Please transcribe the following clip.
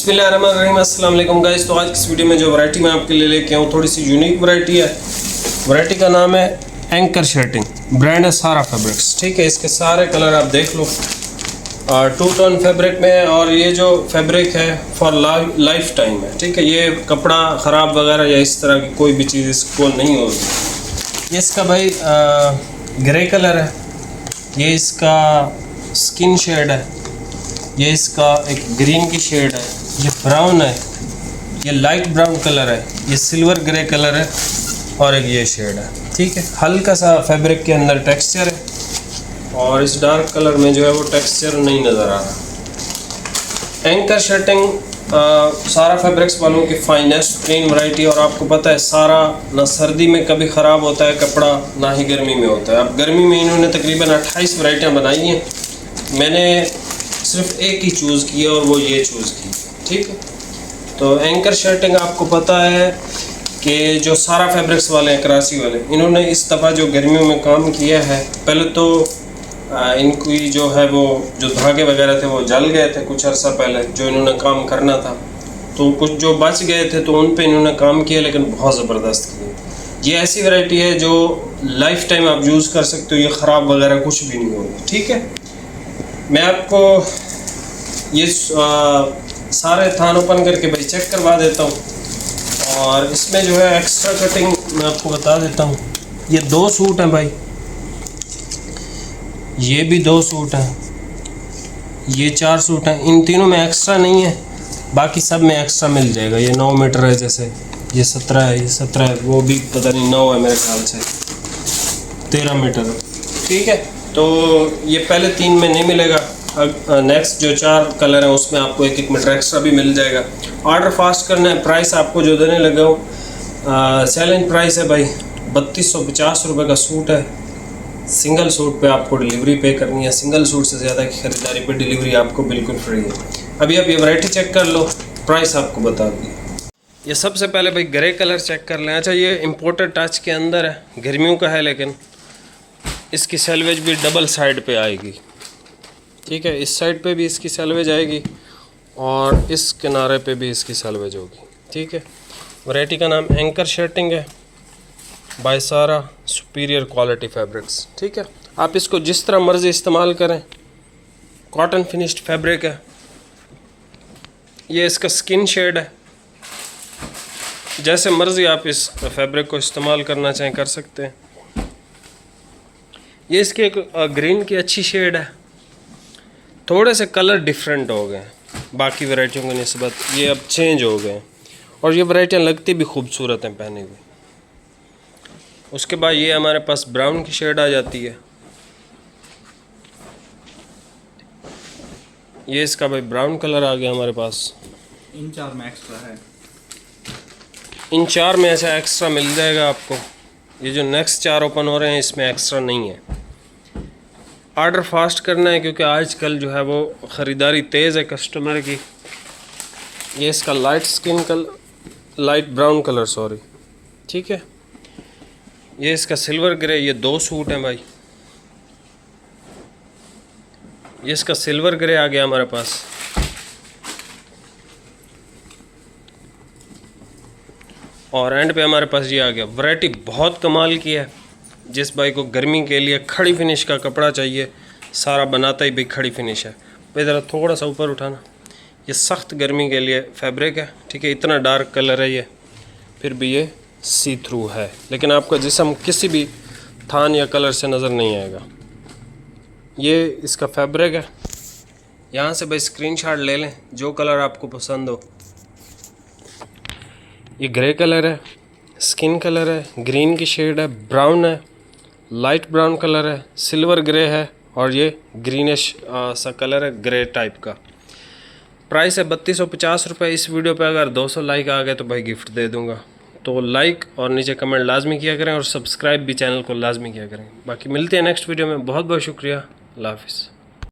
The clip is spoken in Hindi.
बिस्मिल्लाहिर्रहमानिर्रहीम, अस्सलाम वालेकुम गाइस। तो आज की इस वीडियो में जो वैरायटी मैं आपके लिए लेके आऊँ थोड़ी सी यूनिक वैरायटी है। वैरायटी का नाम है एंकर शर्टिंग, ब्रांड है सारा फैब्रिक्स। ठीक है, इसके सारे कलर आप देख लो, टू टोन फैब्रिक में। और ये जो फैब्रिक है फॉर लाइफ टाइम है। ठीक है, ये कपड़ा ख़राब वगैरह या इस तरह की कोई भी चीज़ इसको नहीं होगी। ये इसका भाई ग्रे कलर है, ये इसका स्किन शेड है, ये इसका एक ग्रीन की शेड है, ये ब्राउन है, ये लाइट ब्राउन कलर है, ये सिल्वर ग्रे कलर है और एक ये शेड है। ठीक है, हल्का सा फैब्रिक के अंदर टेक्सचर है और इस डार्क कलर में जो है वो टेक्सचर नहीं नज़र आ रहा। एंकर शर्टिंग सारा फैब्रिक्स वालों की फाइनेस्ट प्लेन वैरायटी। और आपको पता है सारा ना सर्दी में कभी ख़राब होता है कपड़ा, ना ही गर्मी में होता है। अब गर्मी में इन्होंने तकरीबन 28 वैरायटियाँ बनाई हैं, मैंने सिर्फ एक ही चूज़ की है और वो ये चूज़ की। ठीक है, तो एंकर शर्टिंग आपको पता है कि जो सारा फैब्रिक्स वाले हैं, कराची वाले, इन्होंने इस दफ़ा जो गर्मियों में काम किया है, पहले तो इनकी जो है वो जो धागे वगैरह थे वो जल गए थे कुछ अर्सा पहले जो इन्होंने काम करना था, तो कुछ जो बच गए थे तो उन पे इन्होंने काम किया, लेकिन बहुत ज़बरदस्त किया। ये ऐसी वैरायटी है जो लाइफ टाइम आप यूज़ कर सकते हो, ये ख़राब वगैरह कुछ भी नहीं होगी। ठीक है, मैं आपको ये सारे थान ओपन करके भाई चेक करवा देता हूँ। और इसमें जो है एक्स्ट्रा कटिंग मैं आपको बता देता हूँ। ये 2 सूट हैं भाई, ये भी 2 सूट हैं, ये 4 सूट हैं। इन तीनों में एक्स्ट्रा नहीं है, बाकी सब में एक्स्ट्रा मिल जाएगा। ये 9 मीटर है, जैसे ये 17 है, ये 17 है, वो भी पता नहीं 9 है मेरे ख्याल से, 13 मीटर है। ठीक है, तो ये पहले 3 में नहीं मिलेगा, नेक्स्ट जो 4 कलर हैं उसमें आपको 1-1 मीटर एक्स्ट्रा भी मिल जाएगा। ऑर्डर फास्ट करना है। प्राइस आपको जो देने लगा हूँ चैलेंज प्राइस है भाई, 3250 रुपये का सूट है। सिंगल सूट पे आपको डिलीवरी पे करनी है, सिंगल सूट से ज़्यादा की ख़रीदारी पे डिलीवरी आपको बिल्कुल फ्री है। अभी आप ये वैरायटी चेक कर लो, प्राइस आपको बता दी। ये सबसे पहले भाई ग्रे कलर चेक कर लें। अच्छा, ये इम्पोर्टेड टच के अंदर है, गर्मियों का है, लेकिन इसकी सेल्वेज भी डबल साइड पे आएगी। ठीक है, इस साइड पे भी इसकी सेल्वेज आएगी और इस किनारे पे भी इसकी सेल्वेज होगी। ठीक है, वैरायटी का नाम एंकर शर्टिंग है बाय सारा सुपीरियर क्वालिटी फैब्रिक्स। ठीक है, आप इसको जिस तरह मर्ज़ी इस्तेमाल करें, कॉटन फिनिश्ड फैब्रिक है। ये इसका स्किन शेड है, जैसे मर्ज़ी आप इस फैब्रिक को इस्तेमाल करना चाहें कर सकते हैं। ये इसके एक ग्रीन की अच्छी शेड है, थोड़े से कलर डिफरेंट हो गए बाकी वैरायटियों की निस्बत, ये अब चेंज हो गए और ये वैरायटियाँ लगती भी खूबसूरत हैं पहने हुए। उसके बाद ये हमारे पास ब्राउन की शेड आ जाती है, ये इसका भाई ब्राउन कलर आ गया हमारे पास। इन 4 में एक्स्ट्रा है, इन 4 में ऐसा एक्स्ट्रा मिल जाएगा आपको। ये जो नेक्स्ट 4 ओपन हो रहे हैं इसमें एक्स्ट्रा नहीं है। ऑर्डर फास्ट करना है क्योंकि आजकल जो है वो ख़रीदारी तेज़ है कस्टमर की। ये इसका लाइट ब्राउन कलर, सॉरी। ठीक है, ये इसका सिल्वर ग्रे, ये 2 सूट हैं भाई। ये इसका सिल्वर ग्रे आ गया हमारे पास, और एंड पे हमारे पास ये आ गया। वैरायटी बहुत कमाल की है। जिस भाई को गर्मी के लिए खड़ी फिनिश का कपड़ा चाहिए, सारा बनाता ही भाई खड़ी फिनिश है। भाई ज़रा थोड़ा सा ऊपर उठाना, ये सख्त गर्मी के लिए फैब्रिक है। ठीक है, इतना डार्क कलर है ये, फिर भी ये सी थ्रू है, लेकिन आपका जिस्म किसी भी थान या कलर से नज़र नहीं आएगा। ये इसका फैब्रिक है, यहाँ से भाई स्क्रीनशॉट ले लें जो कलर आपको पसंद हो। ये ग्रे कलर है, स्किन कलर है, ग्रीन की शेड है, ब्राउन है, लाइट ब्राउन कलर है, सिल्वर ग्रे है और ये ग्रीनिश सा कलर है, ग्रे टाइप का। प्राइस है 3250 रुपये। इस वीडियो पे अगर 200 लाइक आ गए तो भाई गिफ्ट दे दूंगा। तो लाइक और नीचे कमेंट लाजमी किया करें और सब्सक्राइब भी चैनल को लाजमी किया करें। बाकी मिलते हैं नेक्स्ट वीडियो में। बहुत बहुत शुक्रिया, अल्लाह हाफिज़।